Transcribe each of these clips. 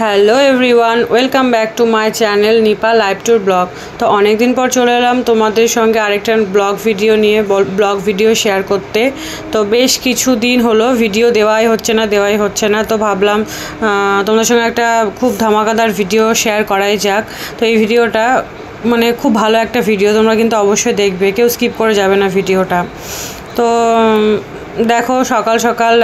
Hello everyone, welcome back to my channel Nipa live tour vlog. তো অনেক দিন পর চলে এলাম তোমাদের সঙ্গে আরেকটা ব্লগ ভিডিও শেয়ার করতে। তো বেশ কিছু দিন হলো ভিডিও দেওয়াই হচ্ছে না, তো ভাবলাম তোমাদের সঙ্গে একটা খুব ধামাকাদার ভিডিও শেয়ার করাই যাক। তো এই ভিডিওটা মানে খুব ভালো একটা ভিডিও, তোমরা কিন্তু অবশ্যই দেখবে, কেউ স্কিপ করে যাবে না ভিডিওটা। তো দেখো সকাল সকাল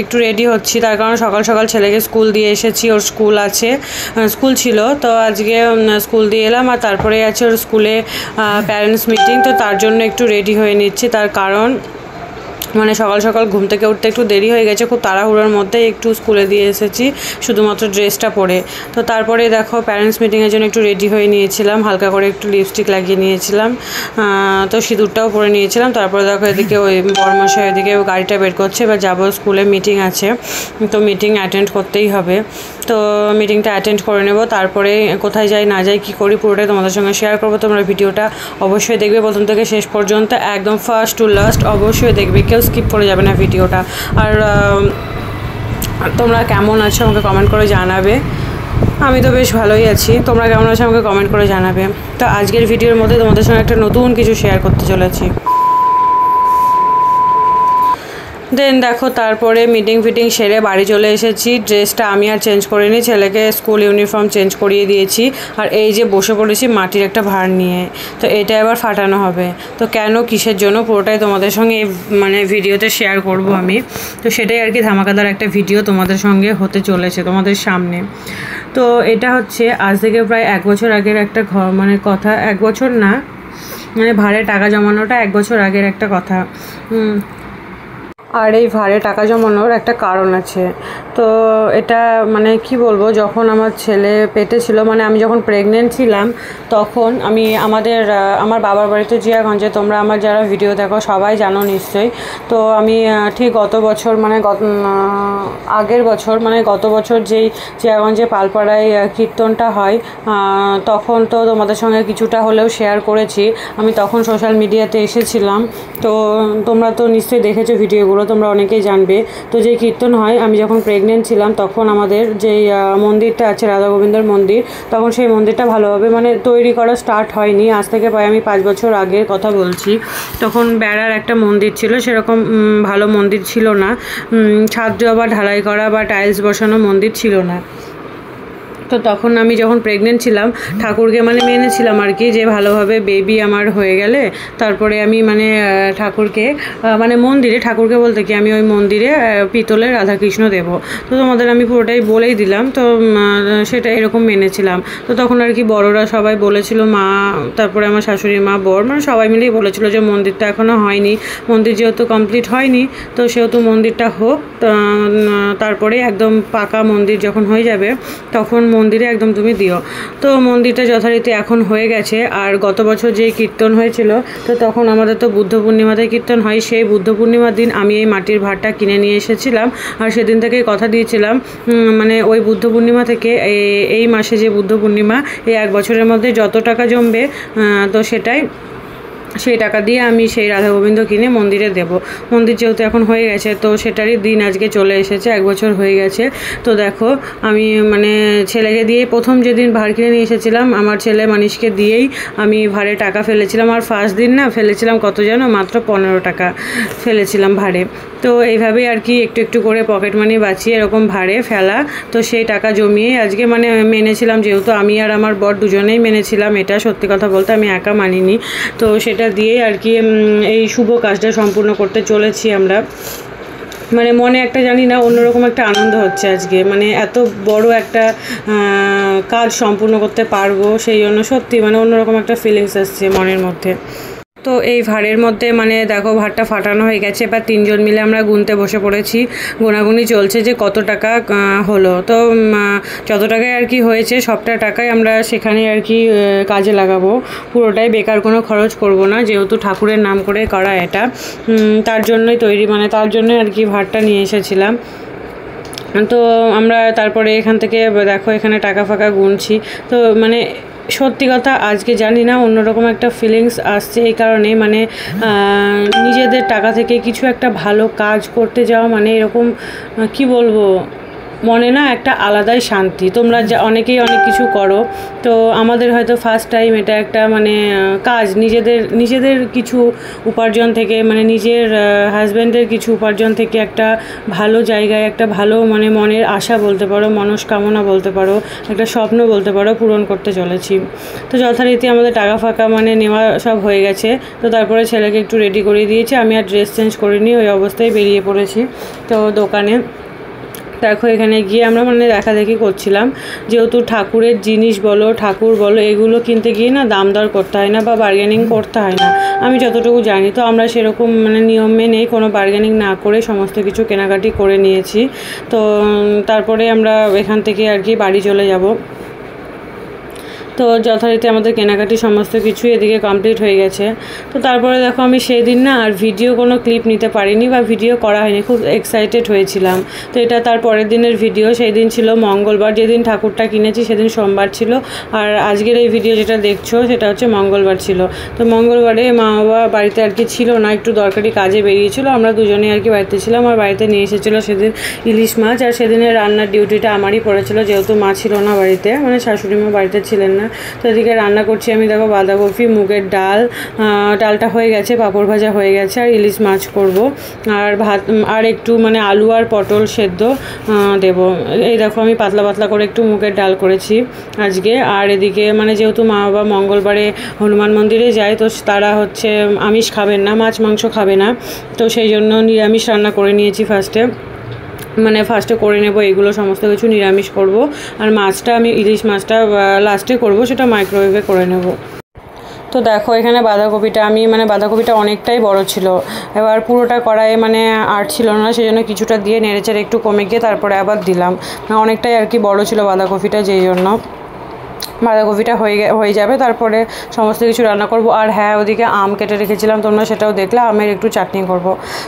একটু রেডি হচ্ছি, তার কারণ সকাল সকাল ছেলেকে স্কুল দিয়ে এসেছি, ওর স্কুল ছিল, তো আজকে স্কুল দিয়ে এলাম। আর তারপরে আছে ওর স্কুলে প্যারেন্টস মিটিং, তো তার জন্য একটু রেডি হয়ে নিচ্ছি। তার কারণ মানে সকাল সকাল ঘুম থেকে উঠতে একটু দেরি হয়ে গেছে, খুব তাড়াহুড়োর মধ্যে একটু স্কুলে দিয়ে এসেছি শুধুমাত্র ড্রেসটা পরে। তো তারপরে দেখো প্যারেন্টস মিটিংয়ের জন্য একটু রেডি হয়ে নিয়েছিলাম, হালকা করে একটু লিপস্টিক লাগিয়ে নিয়েছিলাম, তো সিঁদুরটাও পরে নিয়েছিলাম। তারপরে দেখো এদিকে ওই বরমশাই এদিকে গাড়িটা বের করছে, এবার যাবো স্কুলে, মিটিং আছে, তো মিটিং অ্যাটেন্ড করতেই হবে। তো মিটিংটা অ্যাটেন্ড করে নেব, তারপরে কোথায় যাই না যাই কী করি পুরোটাই তোমাদের সঙ্গে শেয়ার করবো। তোমরা ভিডিওটা অবশ্যই দেখবে প্রথম থেকে শেষ পর্যন্ত, একদম ফার্স্ট টু লাস্ট অবশ্যই দেখবে, কেউ স্কিপ করে যাবে না ভিডিওটা। আর তোমরা কেমন আছো আমাকে কমেন্ট করে জানাবে। আমি তো বেশ ভালোই আছি, তোমরা কেমন আছো আমাকে কমেন্ট করে জানাবে। তো আজকের ভিডিওর মধ্যে তোমাদের সঙ্গে একটা নতুন কিছু শেয়ার করতে চলেছি। দেন দেখো তারপরে মিটিং সেরে বাড়ি চলে এসেছি। ড্রেসটা আমি আর চেঞ্জ করিনি, ছেলেকে স্কুল ইউনিফর্ম চেঞ্জ করিয়ে দিয়েছি। আর এই যে বসে পড়েছি মাটির একটা ভাঁড় নিয়ে, তো এটা এবার ফাটানো হবে। তো কেন, কিসের জন্য, পুরোটাই তোমাদের সঙ্গে মানে ভিডিওতে শেয়ার করব আমি। তো সেটাই আর কি ধামাকাদার একটা ভিডিও তোমাদের সঙ্গে হতে চলেছে তোমাদের সামনে। তো এটা হচ্ছে আজ থেকে প্রায় 1 বছর আগের একটা মানে কথা, 1 বছর না, মানে ভাড়ে টাকা জমানোটা 1 বছর আগের একটা কথা। আর এই ভাড়ে টাকা জমানোর একটা কারণ আছে। তো এটা মানে কি বলবো, যখন আমার ছেলে পেটে ছিল, মানে আমি যখন প্রেগনেন্ট ছিলাম, তখন আমি আমার বাবার বাড়িতে জিয়াগঞ্জে, তোমরা আমার যারা ভিডিও দেখো সবাই জানো নিশ্চয়ই। তো আমি ঠিক গত বছর গত বছর যেই জিয়াগঞ্জে পালপাড়ায় কীর্তনটা হয়, তখন তো তোমাদের সঙ্গে কিছুটা হলেও শেয়ার করেছি। আমি তখন সোশ্যাল মিডিয়াতে এসেছিলাম, তো তোমরা তো নিশ্চয়ই দেখেছো ভিডিওগুলো, তোমরা অনেকেই জানবে। তো যে কীর্তন হয়, আমি যখন প্রেগনেন্ট ছিলাম তখন আমাদের যেই মন্দিরটা আছে রাধা গোবিন্দর মন্দির, তখন সেই মন্দিরটা ভালোভাবে মানে তৈরি করা স্টার্ট হয়নি। আজ থেকে প্রায় আমি 5 বছর আগের কথা বলছি। তখন বেড়ার একটা মন্দির ছিল, সেরকম ভালো মন্দির ছিল না, ছাদ দেওয়া বা ঢালাই করা বা টাইলস বসানো মন্দির ছিল না। তো তখন আমি যখন প্রেগনেন্ট ছিলাম, ঠাকুরকে মানে মেনেছিলাম আর কি, যে ভালোভাবে বেবি আমার হয়ে গেলে তারপরে আমি মানে ঠাকুরকে মানে মন্দিরে, ঠাকুরকে বলতে কি আমি ওই মন্দিরে পিতলের রাধাকৃষ্ণ দেব। তো তোমাদের আমি পুরোটাই বলেই দিলাম, তো সেটা এরকম মেনেছিলাম। তো তখন আর কি বড়রা সবাই বলেছিল, মা, তারপরে আমার শাশুড়ি মা, বর, মানে সবাই মিলেই বলেছিল যে মন্দিরটা এখনও হয়নি, মন্দির যেহেতু কমপ্লিট হয়নি, তো সেহেতু মন্দিরটা হোক, তারপরে একদম পাকা মন্দির যখন হয়ে যাবে তখন মন্দিরে একদম তুমি দিও। তো মন্দিরটা যথারীতি এখন হয়ে গেছে। আর গত বছর যে কীর্তন হয়েছিল, তো তখন আমাদের তো বুদ্ধ পূর্ণিমাতে কীর্তন হয়, সেই বুদ্ধ পূর্ণিমার দিন আমি এই মাটির ভাঁড়টা কিনে নিয়ে এসেছিলাম। আর সেদিন থেকেই কথা দিয়েছিলাম, মানে ওই বুদ্ধ পূর্ণিমা থেকে এই মাসে যে বুদ্ধ পূর্ণিমা, এই 1 বছরের মধ্যে যত টাকা জমবে, তো সেই টাকা দিয়ে আমি সেই রাধা গোবিন্দ কিনে মন্দিরে দেব। মন্দির যেহেতু এখন হয়ে গেছে, তো সেটারই দিন আজকে চলে এসেছে, 1 বছর হয়ে গেছে। তো দেখো আমি মানে ছেলেকে দিয়ে প্রথম যেদিন ভাঁড় কিনে নিয়ে এসেছিলাম, আমার ছেলে মানিশকে দিয়েই আমি ভাঁড়ে টাকা ফেলেছিলাম। আর ফার্স্ট দিন না ফেলেছিলাম কত যেন, মাত্র 15 টাকা ফেলেছিলাম ভাঁড়ে। তো এইভাবেই আর কি একটু একটু করে পকেট মানি বাঁচিয়ে এরকম ভাঁড়ে ফেলা, তো সেই টাকা জমিয়েই আজকে মানে মেনেছিলাম, যেহেতু আমি আর আমার বর দুজনেই মেনেছিলাম। এটা সত্যি কথা বলতে আমি একা মানিনি। তো সেটা দিয়েই আর কি এই শুভ কাজটা সম্পূর্ণ করতে চলেছি আমরা। মানে মনে একটা জানি না অন্যরকম একটা আনন্দ হচ্ছে আজকে, মানে এত বড় একটা কাজ সম্পূর্ণ করতে পারবো, সেই জন্য সত্যি মানে অন্যরকম একটা ফিলিংস আসছে মনের মধ্যে। তো এই ভাঁড়ের মধ্যে মানে দেখো ভাঁড়টা ফাটানো হয়ে গেছে, এবার 3 জন মিলে আমরা গুনতে বসে পড়েছি, গোনাগুনি চলছে যে কত টাকা হলো। তো যত টাকায় আর কি হয়েছে সবটা টাকাই আমরা সেখানে আর কি কাজে লাগাবো, পুরোটাই বেকার কোনো খরচ করব না, যেহেতু ঠাকুরের নাম করে করা এটা, তার জন্যই তৈরি, মানে তার জন্যই আর কি ভাঁড়টা নিয়ে এসেছিলাম। তো আমরা তারপরে এখান থেকে দেখো এখানে টাকা ফাঁকা গুনছি। তো মানে সত্যি কথা আজকে জানি না অন্যরকম একটা ফিলিংস আসছে, এই কারণে মানে নিজেদের টাকা থেকে কিছু একটা ভালো কাজ করতে যাওয়া, মানে এরকম কি বলবো, মনে না একটা আলাদাই শান্তি। তোমরা যা অনেকেই অনেক কিছু করো, তো আমাদের হয়তো ফার্স্ট টাইম এটা একটা মানে কাজ, নিজেদের কিছু উপার্জন থেকে, মানে নিজের হাজব্যান্ডের কিছু উপার্জন থেকে একটা ভালো জায়গায়, একটা ভালো মানে মনের আশা বলতে পারো, মনস্কামনা বলতে পারো, একটা স্বপ্ন বলতে পারো, পূরণ করতে চলেছি। তো যথারীতি আমাদের টাকা ফাঁকা মানে নেওয়া সব হয়ে গেছে। তো তারপরে ছেলেকে একটু রেডি করে দিয়েছি, আমি আর ড্রেস চেঞ্জ করিনি, ওই অবস্থায় বেরিয়ে পড়েছি। তো দোকানে দেখো এখানে গিয়ে আমরা মানে দেখাদেখি করছিলাম, যেহেতু ঠাকুরের জিনিস বলো, ঠাকুর বলো, এগুলো কিনতে গিয়ে না দাম দর করতে হয় না বা বার্গেনিং করতে হয় না, আমি যতটুকু জানি। তো আমরা সেরকম মানে নিয়ম মেনেই কোনো বার্গেনিং না করে সমস্ত কিছু কেনাকাটি করে নিয়েছি। তো তারপরে আমরা এখান থেকে আর কি বাড়ি চলে যাব। তো যথারীতি আমাদের কেনাকাটি সমস্ত কিছু এদিকে কমপ্লিট হয়ে গেছে। তো তারপরে দেখো আমি সেই দিন না আর ভিডিও কোনো ক্লিপ নিতে পারিনি বা ভিডিও করা হয়নি, খুব এক্সাইটেড হয়েছিলাম। তো এটা তার পরের দিনের ভিডিও। সেই দিন ছিল মঙ্গলবার, যেদিন ঠাকুরটা কিনেছি সেদিন সোমবার ছিল, আর আজকের এই ভিডিও যেটা দেখছো সেটা হচ্ছে মঙ্গলবার ছিল। তো মঙ্গলবারে মা বাবা বাড়িতে আর কি ছিল না, একটু দরকারি কাজে বেরিয়েছিল, আমরা দুজনেই আর কি বাড়িতে ছিলাম। আর বাড়িতে নিয়ে এসেছিলো সেদিন ইলিশ মাছ, আর সেদিনের রান্নার ডিউটিটা আমারই পড়েছিল, যেহেতু মা ছিল না বাড়িতে, মানে শাশুড়ি মা বাড়িতে ছিলেন না। তো এদিকে রান্না করছি আমি, দেখো বাঁধাকপি, মুগের ডাল, ডালটা হয়ে গেছে, পাঁপড় ভাজা হয়ে গেছে, আর ইলিশ মাছ করব, আর ভাত, আর একটু মানে আলু আর পটল সেদ্ধ দেব। এই দেখো আমি পাতলা পাতলা করে একটু মুগের ডাল করেছি আজকে। আর এদিকে মানে যেহেতু মা বাবা মঙ্গলবারে হনুমান মন্দিরে যায়, তো তারা হচ্ছে আমিষ খাবেন না, মাছ মাংস খাবে না, তো সেই জন্য নিরামিষ রান্না করে নিয়েছি ফার্স্টে করে নেব, এগুলো সমস্ত কিছু নিরামিষ করব। আর মাছটা আমি ইলিশ মাছটা লাস্টে করব, সেটা মাইক্রোওয়েভে করে নেব। তো দেখো এখানে বাঁধাকপিটা অনেকটাই বড় ছিল, এবার পুরোটা কড়াইয়ে মানে আর ছিল না, সেই জন্য কিছুটা দিয়ে নেড়েচেড়ে একটু কমে গিয়ে তারপরে আবার দিলাম, অনেকটাই আর কি বড় ছিল বাঁধাকপিটা, যেই জন্য বাঁধাকপিটা হয়ে যাবে, তারপরে সমস্ত কিছু রান্না করব। আর হ্যাঁ, ওদিকে আম কেটে রেখেছিলাম, তোমরা সেটাও দেখলে, আমের একটু চাটনি করব।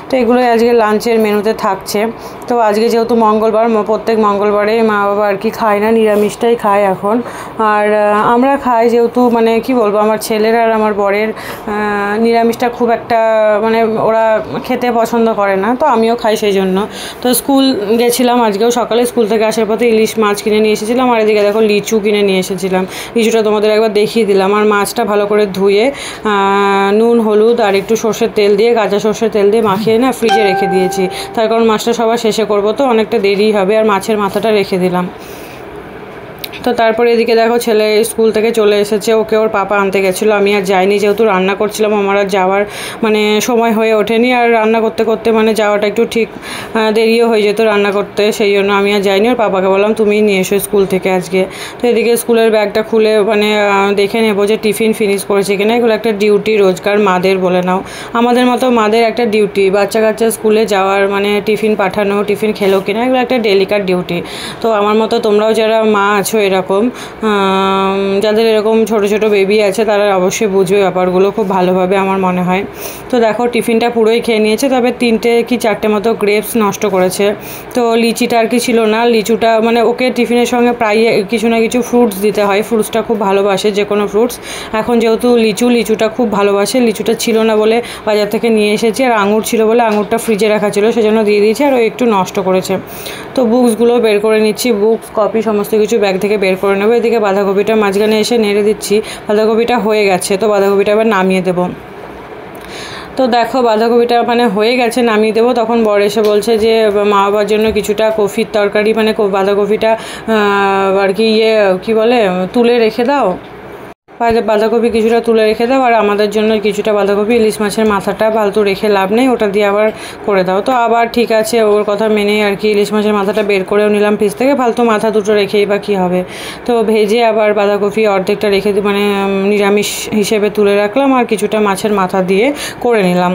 তো এগুলোই আজকে লাঞ্চের মেনুতে থাকছে। তো আজকে যেহেতু মঙ্গলবার, প্রত্যেক মঙ্গলবারে মা বাবা আর কি খায় না, নিরামিষটাই খায় এখন। আর আমরা খাই, যেহেতু মানে কি বলবো, আমার ছেলের আর আমার বরের নিরামিষটা খুব একটা মানে ওরা খেতে পছন্দ করে না, তো আমিও খাই সেই জন্য। তো স্কুল গেছিলাম আজকেও, সকালে স্কুল থেকে আসার পথে ইলিশ মাছ কিনে নিয়ে এসেছিলাম, আর এদিকে দেখো লিচু কিনে নিয়ে এসেছিলাম। লিচুটা তোমাদের একবার দেখিয়ে দিলাম। আর মাছটা ভালো করে ধুয়ে নুন, হলুদ আর একটু সর্ষের তেল দিয়ে, কাঁচা সর্ষের তেল দিয়ে মাখিয়ে না ফ্রিজে রেখে দিয়েছি, তার কারণ মাছটা সবার শেষে করবো, তো অনেকটা দেরি হবে। আর মাছের মাথাটা রেখে দিলাম। তো তারপরে এদিকে দেখো ছেলে স্কুল থেকে চলে এসেছে, ওকে ওর পাপা আনতে গেছিলো, আমি আর যাইনি, যেহেতু রান্না করছিলাম, আমার আর যাওয়ার মানে সময় হয়ে ওঠেনি। আর রান্না করতে করতে মানে যাওয়াটা একটু ঠিক দেরিও হয়ে যেত রান্না করতে, সেই জন্য আমি আর যাইনি। ওর পাপাকে বললাম তুমি নিয়ে এসো স্কুল থেকে আজকে। তো এদিকে স্কুলের ব্যাগটা খুলে মানে দেখে নেবো যে টিফিন ফিনিশ করেছে কিনা, এগুলো একটা ডিউটি রোজকার মাদের, বলে নাও আমাদের মতো মাদের একটা ডিউটি, বাচ্চা কাচ্চা স্কুলে যাওয়ার মানে টিফিন পাঠানো, টিফিন খেলো কিনা, এগুলো একটা ডেলিকার ডিউটি। তো আমার মতো তোমরাও যারা মা আছো এরকম, যাদের এরকম ছোট ছোট বেবি আছে, তারা অবশ্যই বুঝবে ব্যাপারগুলো খুব ভালোভাবে আমার মনে হয়। তো দেখো টিফিনটা পুরোই খেয়ে নিয়েছে, তবে 3টে কি 4টে মতো গ্রেপস নষ্ট করেছে। তো লিচিটা আর কি ছিল না, লিচুটা মানে ওকে টিফিনের সঙ্গে প্রায় কিছু না কিছু ফ্রুটস দিতে হয়, ফ্রুটসটা খুব ভালোবাসে, যে কোনো ফ্রুটস। এখন যেহেতু লিচুটা খুব ভালোবাসে, লিচুটা ছিল না বলে বাজার থেকে নিয়ে এসেছি, আর আঙুর ছিল বলে আঙুরটা ফ্রিজে রাখা ছিল, সেজন্য দিয়ে দিয়েছি, আর ও একটু নষ্ট করেছে। তো বুকসগুলো বের করে নিচ্ছি, বুকস, কপি সমস্ত কিছু ব্যাগ থেকে বের করে নেবো। এদিকে বাঁধাকপিটা মাঝখানে এসে নেড়ে দিচ্ছি, বাঁধাকপিটা হয়ে গেছে, তো বাঁধাকপিটা আবার নামিয়ে দেবো। তো দেখো বাঁধাকপিটা মানে হয়ে গেছে, নামিয়ে দেবো। তখন বর এসে বলছে যে মা বাবার জন্য কিছুটা কফির তরকারি মানে বাঁধাকপিটা আর কি কী বলে তুলে রেখে দাও, বাঁধাকপি কিছুটা তুলে রেখে দাও, আর আমাদের জন্য কিছুটা বাঁধাকপি, ইলিশ মাছের মাথাটা ফালতু রেখে লাভ নেই, ওটা দিয়ে আবার করে দাও। তো আবার ঠিক আছে, ওর কথা মেনেই আর কি ইলিশ মাছের মাথাটা বের করেও নিলাম ফ্রিজ থেকে, ফালতু মাথা দুটো রেখেই বা কী হবে। তো ভেজে আবার বাঁধাকপি অর্ধেকটা রেখে মানে নিরামিষ হিসেবে তুলে রাখলাম, আর কিছুটা মাছের মাথা দিয়ে করে নিলাম।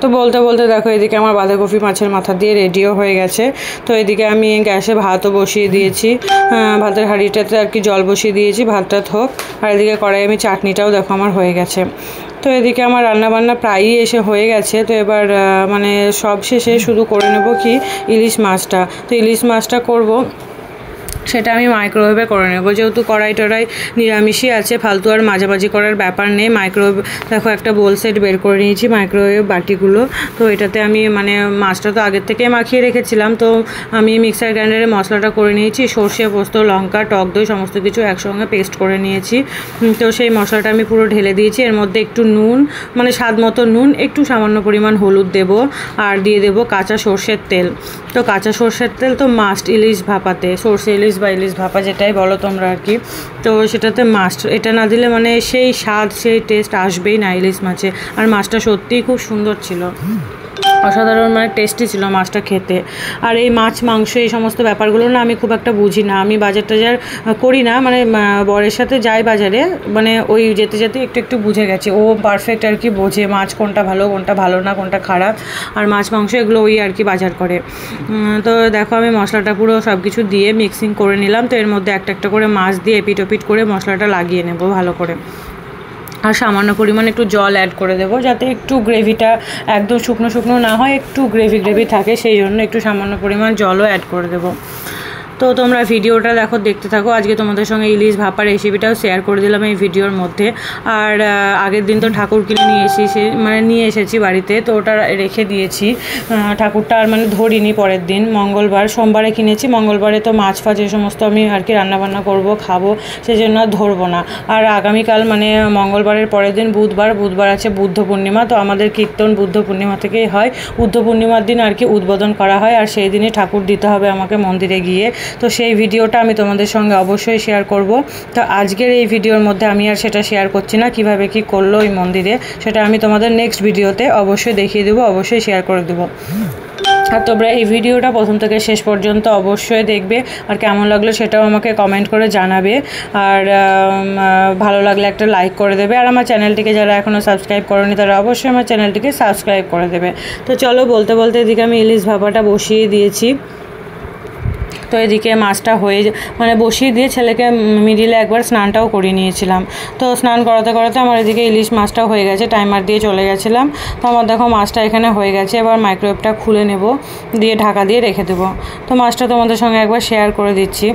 তো বলতে বলতে দেখো এদিকে আমার বাঁধাকপি মাছের মাথা দিয়ে রেডিও হয়ে গেছে। তো এদিকে আমি গ্যাসে ভাতও বসিয়ে দিয়েছি, ভাতের হাঁড়িটাতে আর কি জল বসিয়ে দিয়েছি, ভাতটা হোক। আর এদিকে কড়াই আমি চাটনিটাও দেখো আমার হয়ে গেছে। তো এদিকে আমার রান্নাবান্না প্রায়ই এসে হয়ে গেছে। তো এবার মানে সব শেষে শুধু করে নেব কি ইলিশ মাছটা। তো ইলিশ মাছটা করব সেটা আমি মাইক্রোওয়েভে করে নেবো। যেহেতু কড়াই টড়াই নিরামিষই আছে, ফালতু আর মাঝামাঝি করার ব্যাপার নেই। মাইক্রোওয়েভ দেখো একটা বোল সেট বের করে নিয়েছি, মাইক্রোওয়েভ বাটিগুলো। তো এটাতে আমি মানে মাছটা তো আগের থেকে মাখিয়ে রেখেছিলাম, তো আমি মিক্সার গ্রাইন্ডারে মশলাটা করে নিয়েছি। সর্ষে, পোস্ত, লঙ্কা, টক দই সমস্ত কিছু একসঙ্গে পেস্ট করে নিয়েছি। তো সেই মশলাটা আমি পুরো ঢেলে দিয়েছি। এর মধ্যে একটু নুন, মানে স্বাদ মতো নুন, একটু সামান্য পরিমাণ হলুদ দেবো, আর দিয়ে দেবো কাঁচা সর্ষের তেল। তো কাঁচা সর্ষের তেল তো মাস্ট ইলিশ ভাপাতে, সর্ষে ইলিশ বা ইলিশ ভাপা যেটাই বলো তোমরা আর কি, তো সেটাতে মাস্ট। এটা না দিলে মানে সেই স্বাদ, সেই টেস্ট আসবেই না ইলিশ মাছে। আর মাছটা সত্যিই খুব সুন্দর ছিল, অসাধারণ মানে টেস্টি ছিল মাছটা খেতে। আর এই মাছ মাংস এই সমস্ত ব্যাপারগুলো না আমি খুব একটা বুঝি না, আমি বাজার টাজার করি না, মানে বরের সাথে যাই বাজারে, মানে ওই যেতে যেতে একটু একটু বুঝে গেছে, ও পারফেক্ট আর কি বোঝে মাছ কোনটা ভালো না, কোনটা খারাপ। আর মাছ মাংস এগুলো ওই আর কি বাজার করে। তো দেখো আমি মশলাটা পুরো সব কিছু দিয়ে মিক্সিং করে নিলাম। তো এর মধ্যে একটা একটা করে মাছ দিয়ে এপিট ওপিট করে মশলাটা লাগিয়ে নেব ভালো করে। আর সামান্য পরিমাণ একটু জল অ্যাড করে দেবো, যাতে একটু গ্রেভিটা একদম শুকনো শুকনো না হয়, একটু গ্রেভি থাকে, সেই জন্য একটু সামান্য পরিমাণ জলও অ্যাড করে দেবো। তো তোমরা ভিডিওটা দেখো, দেখতে থাকো। আজকে তোমাদের সঙ্গে ইলিশ ভাপার রেসিপিটাও শেয়ার করে দিলাম এই ভিডিওর মধ্যে। আর আগের দিন তো ঠাকুর কিনে নিয়ে এসেছি বাড়িতে, তো ওটা রেখে দিয়েছি। ঠাকুরটা আর মানে ধরিনি, পরের দিন মঙ্গলবার, সোমবারে কিনেছি, মঙ্গলবারে তো মাছ ফাছ এই সমস্ত আমি আর কি রান্নাবান্না করবো, খাবো, সেই জন্য আর ধরবো না। আর আগামীকাল মানে মঙ্গলবারের পরের দিন বুধবার আছে বুদ্ধ পূর্ণিমা। তো আমাদের কীর্তন বুদ্ধ পূর্ণিমা থেকেই হয়। বুদ্ধ পূর্ণিমার দিন আর কি উদ্বোধন করা হয়, আর সেই দিনই ঠাকুর দিতে হবে আমাকে মন্দিরে গিয়ে। তো সেই ভিডিওটা আমি তোমাদের সঙ্গে অবশ্যই শেয়ার করব। তো আজকের এই ভিডিওর মধ্যে আমি আর সেটা শেয়ার করছি না, কিভাবে কি করলো ওই মন্দিরে, সেটা আমি তোমাদের নেক্সট ভিডিওতে অবশ্যই দেখিয়ে দেবো, অবশ্যই শেয়ার করে দেবো। আর তোমরা এই ভিডিওটা প্রথম থেকে শেষ পর্যন্ত অবশ্যই দেখবে, আর কেমন লাগলো সেটাও আমাকে কমেন্ট করে জানাবে। আর ভালো লাগলে একটা লাইক করে দেবে। আর আমার চ্যানেলটিকে যারা এখনও সাবস্ক্রাইব করেনি তারা অবশ্যই আমার চ্যানেলটিকে সাবস্ক্রাইব করে দেবে। তো চলো, বলতে বলতে এদিকে আমি ইলিশ ভাপাটা বসিয়ে দিয়েছি। তো এদিকে মাছটা মানে বসিয়ে দিয়ে ছেলেকে মিডিলে একবার স্নানটাও করিয়ে নিয়েছিলাম। তো স্নান করাতে করাতে আমার এদিকে ইলিশ মাছটাও হয়ে গেছে, টাইমার দিয়ে চলে গেছিলাম। তো আমার দেখো মাছটা এখানে হয়ে গেছে। এবার মাইক্রোওয়েভটা খুলে নেব, দিয়ে ঢাকা দিয়ে রেখে দেবো। তো মাছটা তোমাদের সঙ্গে একবার শেয়ার করে দিচ্ছি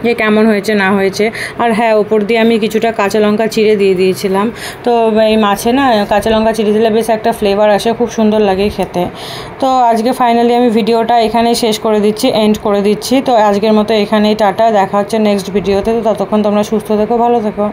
যে কেমন হয়েছে না হয়েছে। আর হ্যাঁ, ওপর দিয়ে আমি কিছুটা কাঁচা লঙ্কা চিড়ে দিয়ে দিয়েছিলাম। তো এই মাছে না কাঁচা লঙ্কা চিড়ে দিলে বেশ একটা ফ্লেভার আসে, খুব সুন্দর লাগে খেতে। তো আজকে ফাইনালি আমি ভিডিওটা এখানেই শেষ করে দিচ্ছি, এন্ড করে দিচ্ছি। তো আজকের মতো এখানেই টাটা, দেখা হচ্ছে নেক্সট ভিডিওতে। তো ততক্ষণ তোমরা সুস্থ থেকো, ভালো থেকো।